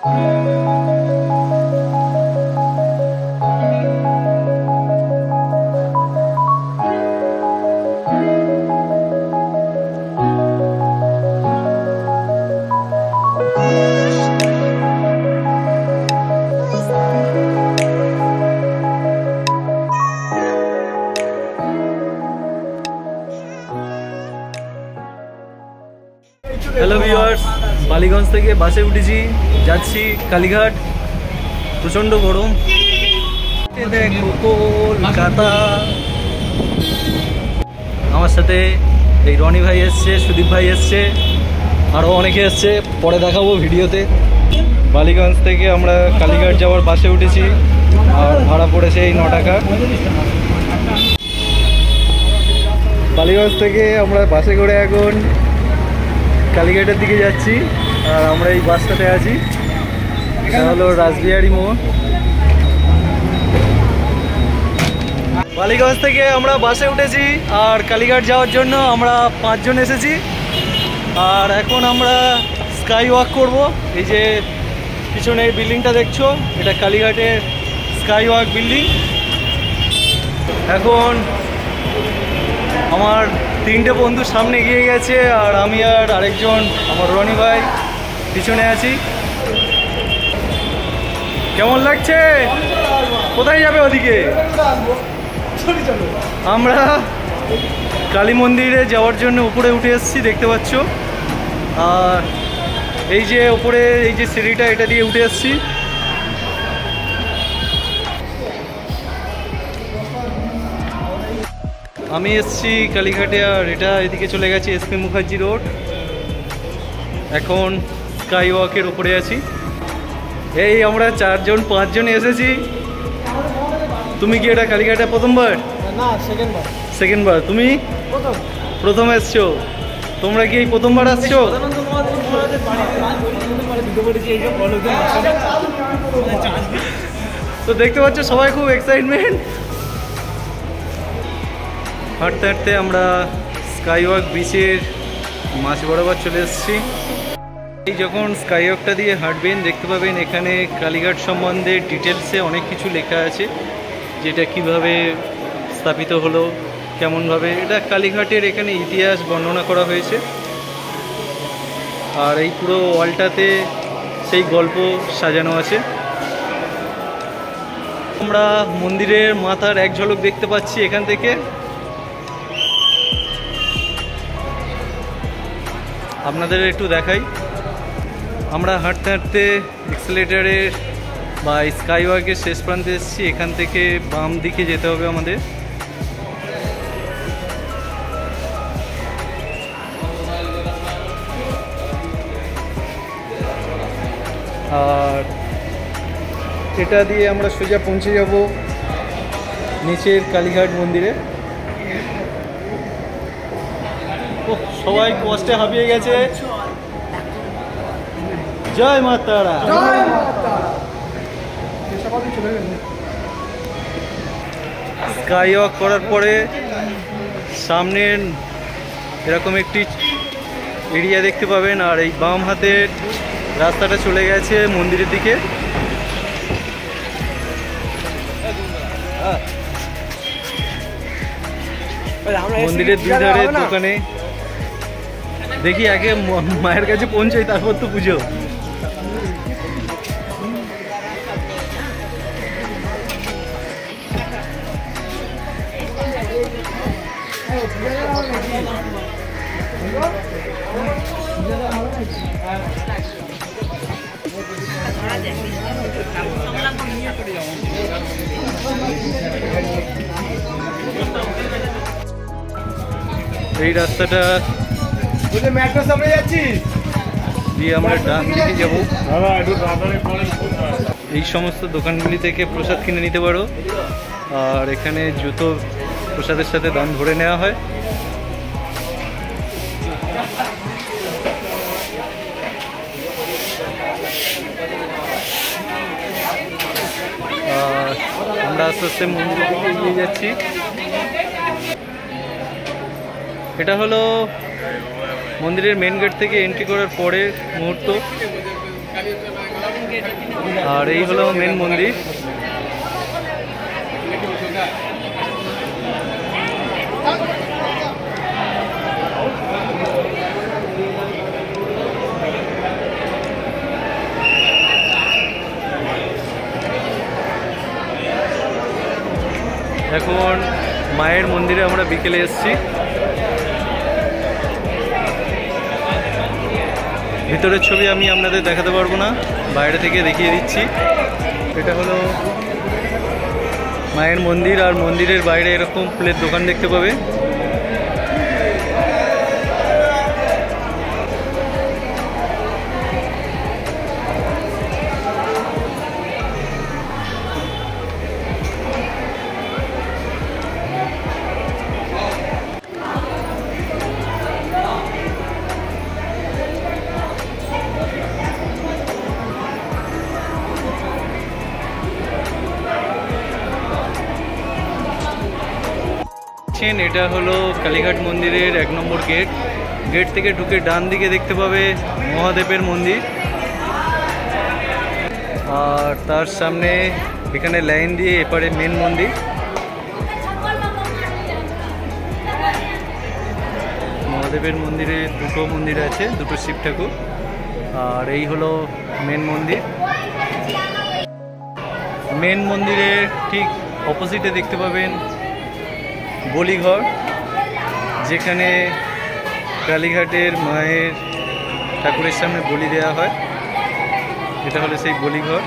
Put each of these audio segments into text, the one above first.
Hello viewers, Ballygunge থেকে বাসে উঠেছি, যাচ্ছি কালীঘাট। প্রচণ্ড গরম। দেখো কলকাতা। আমার সাথে এই রনি ভাই এসছে, সুদীপ ভাই এসছে, আরও অনেকে এসছে, পরে দেখাবো ভিডিওতে। বালিগঞ্জ থেকে আমরা কালীঘাট যাওয়ার বাসে উঠেছি, আর ভাড়া পড়েছে এই 9 টাকা। বালিগঞ্জ থেকে আমরা বাসে করে এখন কালীঘাটের দিকে যাচ্ছি, আর আমরা এই বাসটাতে আছি। এটা হলো রাসবিহারী মোড়। বালিগঞ্জ থেকে আমরা বাসে উঠেছি, আর কালীঘাট যাওয়ার জন্য আমরা 5 জন এসেছি। আর এখন আমরা স্কাই ওয়াক করবো। এই যে পিছনে এই বিল্ডিংটা দেখছো, এটা কালীঘাটের স্কাই ওয়াক বিল্ডিং। এখন আমার 3টে বন্ধু সামনে এগিয়ে গেছে, আর আমি আর আরেকজন আমার রনি ভাই পিছনে আছি। কেমন লাগছে? কোথায় যাবে ওদিকে? আমরা কালী মন্দিরে যাওয়ার জন্য উপরে উঠে এসেছি, দেখতে পাচ্ছ। আর এই যে উপরে এই যে সিঁড়িটা, এটা দিয়ে উঠে এসেছি। আমি এসেছি কালীঘাটে, আর এটা এদিকে চলে গেছি এসপি মুখার্জি রোড। এখন স্কাই ওয়াকের উপরে আছি। এই আমরা 4 জন 5 জন এসেছি। তুমি কি এটা কালীঘাটে প্রথমবার? না, সেকেন্ডবার। তুমি প্রথম এসছো। তোমরা কি এই প্রথমবার আসছো? তো দেখতে পাচ্ছ সবাই খুব এক্সাইটমেন্ট। হাঁটতে হাঁটতে আমরা স্কাই ওয়াক বিচের মাঝ বরাবর চলে এসেছি। এই যখন স্কাই ওয়াকটা দিয়ে হাঁটবেন, দেখতে পাবেন এখানে কালীঘাট সম্বন্ধে ডিটেলসে অনেক কিছু লেখা আছে, যেটা কিভাবে স্থাপিত হলো, কেমনভাবে। এটা কালীঘাটের এখানে ইতিহাস বর্ণনা করা হয়েছে। আর এই পুরো ওয়ালটাতে সেই গল্প সাজানো আছে। আমরা মন্দিরের মাথার এক ঝলক দেখতে পাচ্ছি এখান থেকে। আপনাদের একটু দেখাই। আমরা হাঁটতে হাঁটতে এক্সেলেটারের বা স্কাই ওয়াকের শেষ প্রান্তে এসেছি। এখান থেকে বাম দিকে যেতে হবে আমাদের। আর এটা দিয়ে আমরা সোজা পৌঁছে যাব নিচের কালীঘাট মন্দিরে। সবাই কষ্টে হাঁপিয়ে গেছে। জয় মা তারা। স্কাই ওয়াক করার পরে সামনে এরকম একটি এরিয়া দেখতে পাবেন, আর এই বাম হাতের রাস্তাটা চলে গেছে মন্দিরের দিকে। মন্দিরের 2 ধারের দোকানে দেখি আগে মায়ের কাছে পৌঁছাই, তারপর তো পুজো। এই রাস্তাটা দিয়ে আমরা ডান দিকে যাবো। এই সমস্ত দোকানগুলি থেকে প্রসাদ কিনে নিতে পারো, আর এখানে জুতো প্রসাদের সাথে দাম ধরে নেওয়া হয়। আমরা আস্তে আস্তে মন্দিরের দিকে এগিয়ে যাচ্ছি। এটা হলো মন্দিরের মেন গেট থেকে এন্ট্রি করার পরের মুহূর্ত। আর এই হলো মেন মন্দির। এখন মায়ের মন্দিরে আমরা বিকেলে এসেছি। ভিতরের ছবি আমি আপনাদের দেখাতে পারবো না, বাইরে থেকে দেখিয়ে দিচ্ছি। এটা হলো মায়ের মন্দির, আর মন্দিরের বাইরে এরকম ফুলের দোকান দেখতে পাবে। এটা হলো কালীঘাট মন্দিরের 1 নম্বর গেট। গেট থেকে ঢুকে ডান দিকে দেখতে পাবে মহাদেবের মন্দির, আর তার সামনে এখানে লাইন দিয়ে এপারে মেন মন্দির। মহাদেবের মন্দিরে দুটো মন্দির আছে, দুটো শিব ঠাকুর। আর এই হলো মেন মন্দির। মেন মন্দিরের ঠিক অপোজিটে দেখতে পাবেন বলিঘর, যেখানে কালীঘাটের মায়ের ঠাকুরের সামনে বলি দেওয়া হয়। এটা হলো সেই বলিঘর।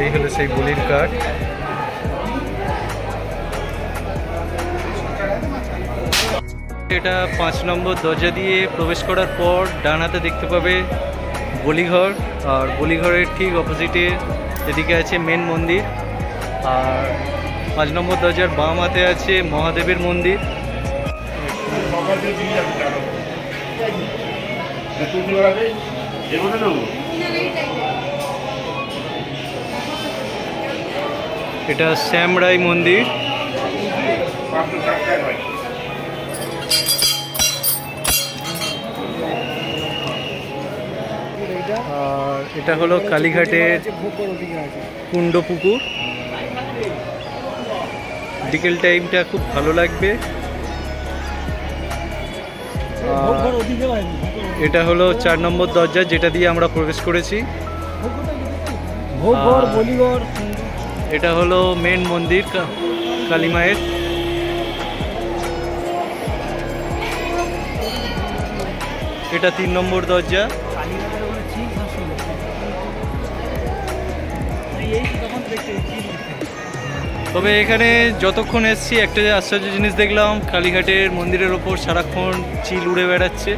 এই হলো সেই বলির কাঠ। এটা 5 নম্বর দরজা দিয়ে প্রবেশ করার পর ডান হাতে দেখতে পাবে বলিঘর, আর বলিঘরের ঠিক অপোজিটে এদিকে আছে মেন মন্দির। আর 5 নম্বর দরজার বাম হাতে আছে মহাদেবের মন্দির। এটা শ্যামরাই মন্দির। আর এটা হলো কালীঘাটের কুণ্ড পুকুর। বিকেল টাইমটা খুব ভালো লাগবে। এটা হলো 4 নম্বর দরজা, যেটা দিয়ে আমরা প্রবেশ করেছি। এটা হলো মেন মন্দির কালী মায়ের। এটা 3 নম্বর দরজা। তবে এখানে যতক্ষণ এসেছি একটা আশ্চর্য জিনিস দেখলাম, কালীঘাটের মন্দিরের ওপর সারাক্ষণ চিল উড়ে বেড়াচ্ছে,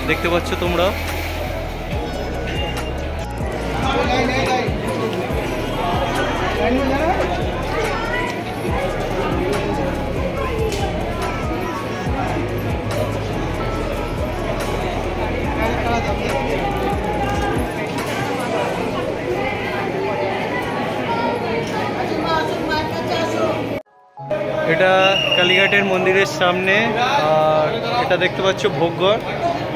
দেখতে পাচ্ছ তোমরা। এটা কালীঘাটের মন্দিরের সামনে, আর এটা দেখতে পাচ্ছ ভোগঘর।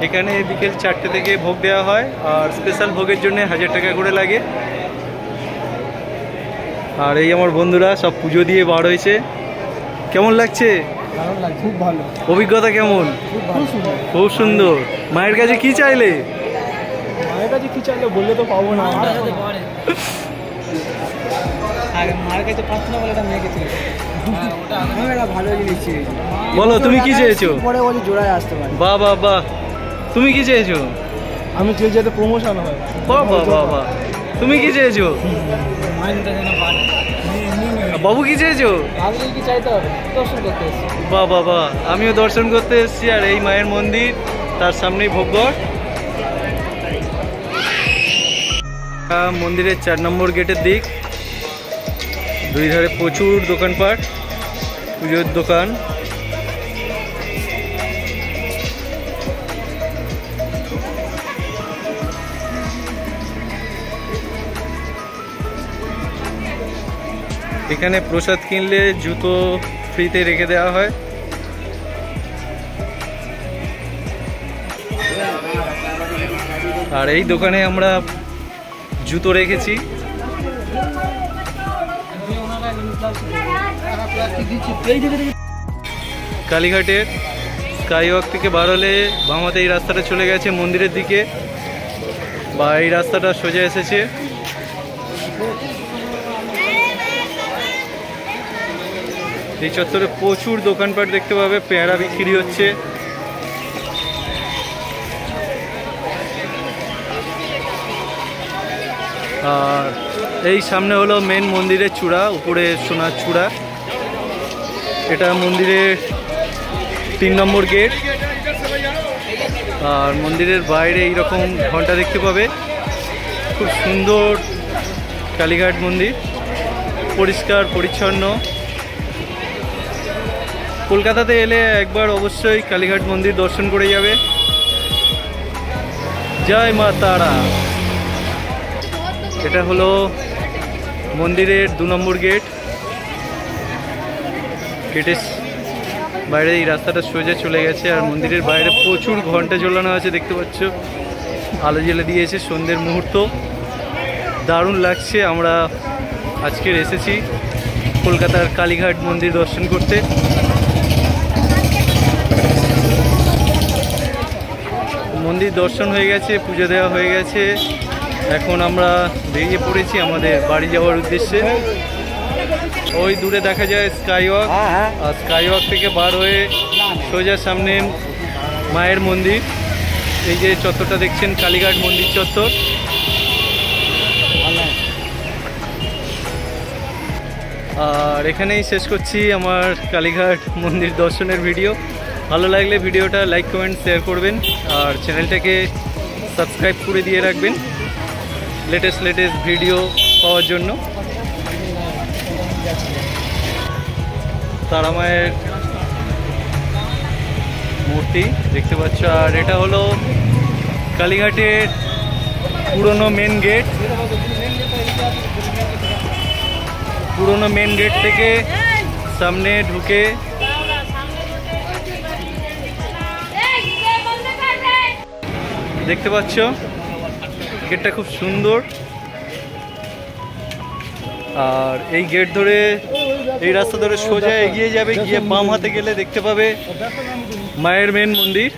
এখানে বিকেল 4টে থেকে ভোগ দেওয়া হয়, আর স্পেশাল ভোগের জন্য 1000 টাকা করে লাগে। আর এই আমার বন্ধুরা সব পুজো দিয়ে বার হয়েছে। কেমন লাগছে? খুব ভালো। অভিজ্ঞতা কেমন? খুব সুন্দর। মায়ের কাছে কি চাইলে? মায়ের কাছে কি চাইলে বললে তো পাবো না। মায়ের কাছে পাচ্ছি না বলে এটা মেয়েকে চেয়েছি। ভালো জিনিস চেয়েছি। বলো তুমি কি চেয়েছো? পরে বলি জোড়ায় আসতে পারে। বাহ বাহ বাহ। তুমি কি চেয়েছো? আমি চেয়েছি যাতে প্রমোশন হয়। বাহ বাহ বাহ বাহ। তুমি কি চেয়েছো? বাবু কি চেয়েছো? আমি কি চাইতে হবে? দর্শন করতে এসেছি। বাহ বাহ বাহ। আমিও দর্শন করতে এসেছি, আর এই মায়ের মন্দির, তার সামনেই ভোগঘর। মন্দিরের 4 নম্বর গেটের দিক, দুই ধারে প্রচুর দোকানপাট, পুজোর দোকান। এখানে প্রসাদ কিনলে জুতো ফ্রিতে রেখে দেওয়া হয়। আর এই দোকানে আমরা জুতো রেখেছি। কালীঘাটের স্কাইওয়াক থেকে বার হলে বাম হাতে এই রাস্তাটা চলে গেছে মন্দিরের দিকে, বা এই রাস্তাটা সোজা এসেছে। এই চত্বরে প্রচুর দোকানপাট দেখতে পাবে, পেয়ারা বিক্রি হচ্ছে। আর এই সামনে হলো মেন মন্দিরের চূড়া, উপরে সোনার চূড়া। এটা মন্দিরের 3 নম্বর গেট। আর মন্দিরের বাইরে এইরকম ঘন্টা দেখতে পাবে। খুব সুন্দর কালীঘাট মন্দির, পরিষ্কার পরিচ্ছন্ন। কলকাতাতে এলে একবার অবশ্যই কালীঘাট মন্দির দর্শন করে যাবে। জয় মা তারা। এটা হলো মন্দিরের 2 নম্বর গেট। গেটের বাইরে এই রাস্তাটা সোজা চলে গেছে। আর মন্দিরের বাইরে প্রচুর ঘন্টা ঝোলানো আছে দেখতে পাচ্ছ, আলো জ্বেলে দিয়েছে। সন্ধ্যের মুহূর্ত, দারুণ লাগছে। আমরা আজকের এসেছি কলকাতার কালীঘাট মন্দির দর্শন করতে। মন্দির দর্শন হয়ে গেছে, পুজো দেওয়া হয়ে গেছে। এখন আমরা বেরিয়ে পড়েছি আমাদের বাড়ি যাওয়ার উদ্দেশ্যে। ওই দূরে দেখা যায় স্কাইওয়াক। আর স্কাইওয়াক থেকে বার হয়ে সোজা সামনে মায়ের মন্দির। এই যে চত্বরটা দেখছেন কালীঘাট মন্দির চত্বর। আর এখানেই শেষ করছি আমার কালীঘাট মন্দির দর্শনের ভিডিও। ভালো লাগলে ভিডিওটা লাইক কমেন্ট শেয়ার করবেন, আর চ্যানেলটাকে সাবস্ক্রাইব করে দিয়ে রাখবেন লেটেস্ট ভিডিও পাওয়ার জন্য। তারা মায়ের মূর্তি দেখতে পাচ্ছ। আর এটা হলো কালীঘাটের পুরনো মেন গেট। পুরনো মেন গেট থেকে সামনে ঢুকে দেখতে পাচ্ছ গেটটা খুব সুন্দর। আর এই গেট ধরে, এই রাস্তা ধরে সোজা এগিয়ে যাবে, গিয়ে বাম হাতে গেলে দেখতে পাবে মায়ের মেন মন্দির।